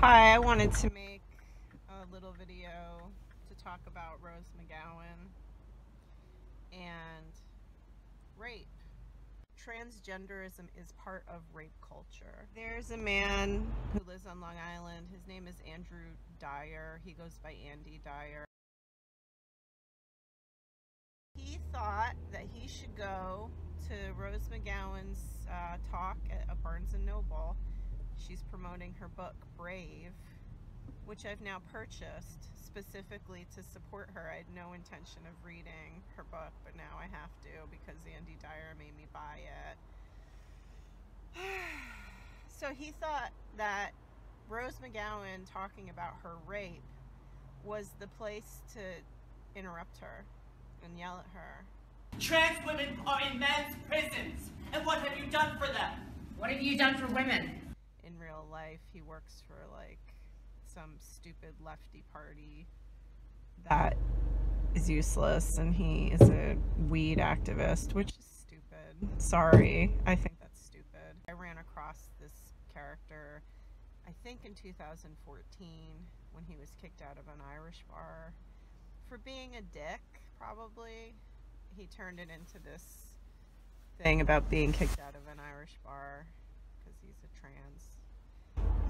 Hi, I wanted to make a little video to talk about Rose McGowan and rape. Transgenderism is part of rape culture. There's a man who lives on Long Island. His name is Dier. He goes by Andi Dier. He thought that he should go to Rose McGowan's talk at a Barnes & Noble. She's promoting her book, Brave, which I've now purchased specifically to support her. I had no intention of reading her book, but now I have to because Andi Dier made me buy it. So he thought that Rose McGowan talking about her rape was the place to interrupt her and yell at her. Trans women are in men's prisons, and what have you done for them? What have you done for women? In real life, he works for like some stupid lefty party that is useless, and he is a weed activist, which is stupid. Sorry, I think that's stupid. I ran across this character, I think in 2014, when he was kicked out of an Irish bar for being a dick, probably. He turned it into this thing about being kicked out of an Irish bar because he's a trans.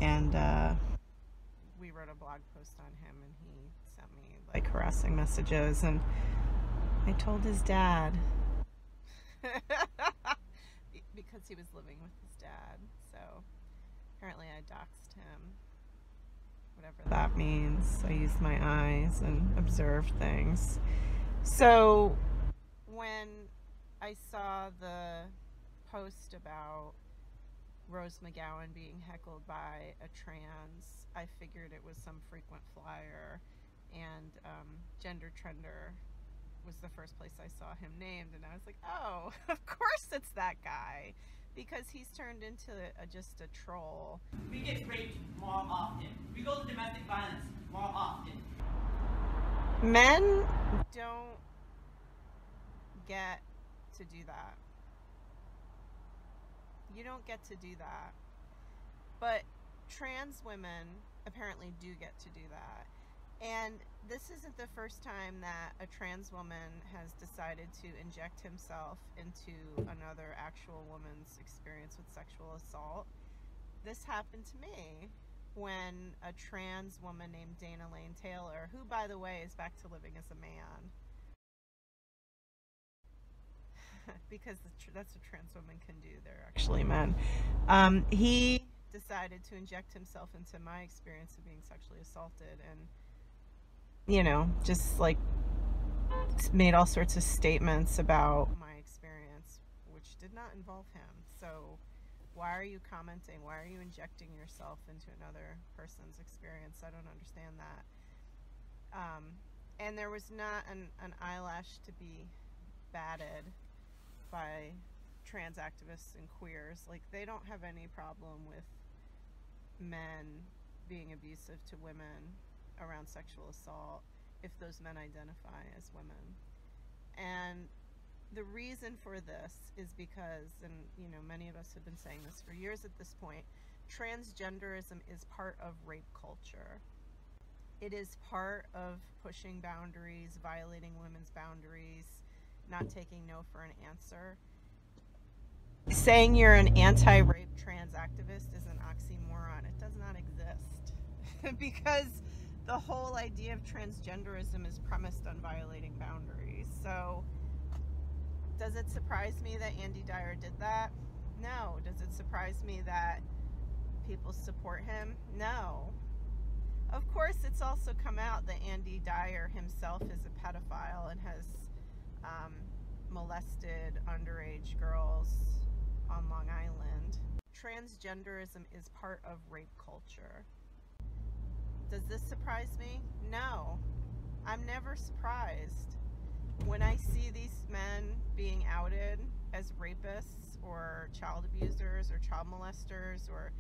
And we wrote a blog post on him, and he sent me like harassing messages, and I told his dad because he was living with his dad. So apparently I doxed him, whatever that means. I used my eyes and observed things. So when I saw the post about Rose McGowan being heckled by a trans, I figured it was some frequent flyer, and Gender Trender was the first place I saw him named, and I was like, oh, of course it's that guy, because he's turned into just a troll. We get raped more often. We go to domestic violence more often. Men don't get to do that. You don't get to do that. But trans women apparently do get to do that. And this isn't the first time that a trans woman has decided to inject himself into another actual woman's experience with sexual assault. This happened to me when a trans woman named Dana Lane Taylor, who, by the way, is back to living as a man, because that's what trans women can do. They're actually men. He decided to inject himself into my experience of being sexually assaulted, and, you know, just like made all sorts of statements about my experience, which did not involve him. So why are you commenting? Why are you injecting yourself into another person's experience? I don't understand that. And there was not an eyelash to be batted by trans activists and queers. Like, they don't have any problem with men being abusive to women around sexual assault if those men identify as women. And the reason for this is because, and you know, many of us have been saying this for years at this point, transgenderism is part of rape culture. It is part of pushing boundaries, violating women's boundaries, not taking no for an answer. Saying you're an anti-rape trans activist is an oxymoron. It does not exist because the whole idea of transgenderism is premised on violating boundaries. So does it surprise me that Andi Dier did that? No. Does it surprise me that people support him? No. Of course, it's also come out that Andi Dier himself is a pedophile and has molested underage girls on Long Island. Transgenderism is part of rape culture. Does this surprise me? No. I'm never surprised when I see these men being outed as rapists or child abusers or child molesters or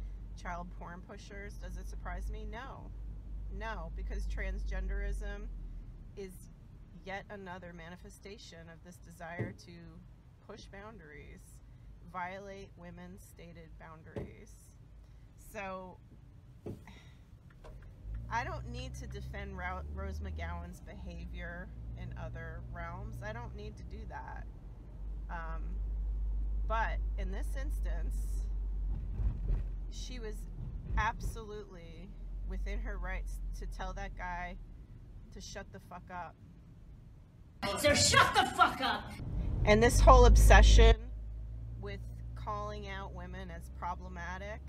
child porn pushers. Does it surprise me? No. No, because transgenderism is yet another manifestation of this desire to push boundaries, violate women's stated boundaries. So need to defend Rose McGowan's behavior in other realms. I don't need to do that. But in this instance, she was absolutely within her rights to tell that guy to shut the fuck up. So shut the fuck up! And this whole obsession with calling out women as problematic,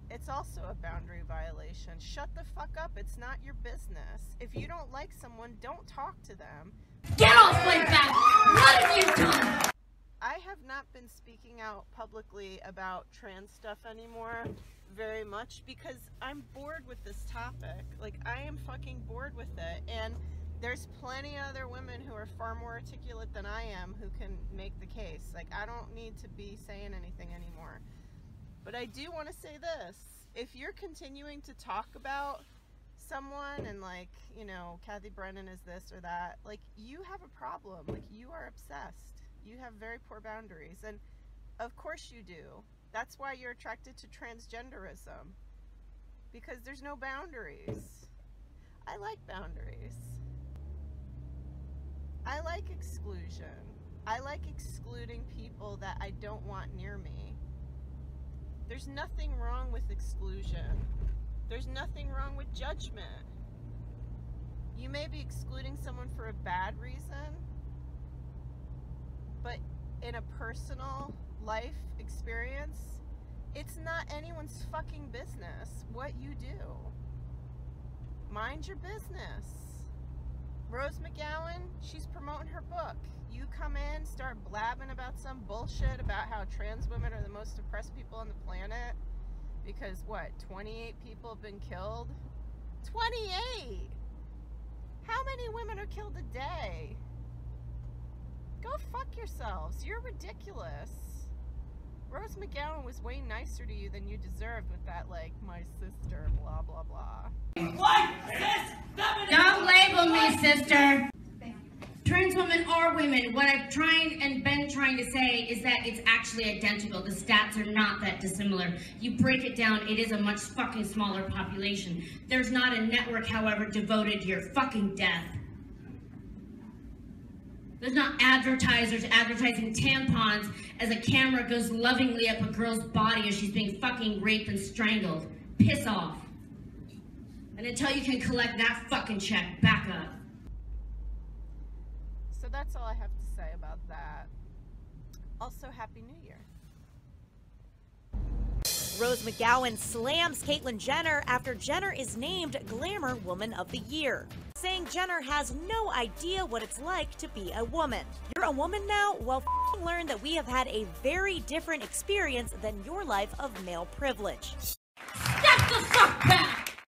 it's also a boundary violation. Shut the fuck up. It's not your business. If you don't like someone, don't talk to them. Get off my back! What have you done? I have not been speaking out publicly about trans stuff anymore very much because I'm bored with this topic. Like, I am fucking bored with it. And there's plenty of other women who are far more articulate than I am who can make the case. Like, I don't need to be saying anything anymore. But I do want to say this. If you're continuing to talk about someone and, like, you know, Cathy Brennan is this or that, like, you have a problem. Like, you are obsessed. You have very poor boundaries. And of course you do. That's why you're attracted to transgenderism. Because there's no boundaries. I like boundaries. I like exclusion. I like excluding people that I don't want near me. There's nothing wrong with exclusion. There's nothing wrong with judgment. You may be excluding someone for a bad reason, but in a personal life experience, it's not anyone's fucking business what you do. Mind your business. Rose McGowan, she's promoting her book. You come in, start blabbing about some bullshit about how trans women are the most oppressed people on the planet because, what, 28 people have been killed? 28! How many women are killed a day? Go fuck yourselves. You're ridiculous. Rose McGowan was way nicer to you than you deserved with that, like, my sister, blah, blah, blah. White, cis, feminist. Don't label me, sister. Trans women are women. What I've been trying to say is that it's actually identical. The stats are not that dissimilar. You break it down, it is a much fucking smaller population. There's not a network, however, devoted to your fucking death. There's not advertisers advertising tampons as a camera goes lovingly up a girl's body as she's being fucking raped and strangled. Piss off. And until you can collect that fucking check, back up. So that's all I have to say about that. Also, Happy New Year. Rose McGowan slams Caitlyn Jenner after Jenner is named Glamour Woman of the Year, saying Jenner has no idea what it's like to be a woman. You're a woman now? Well, learn that we have had a very different experience than your life of male privilege. Step the fuck back!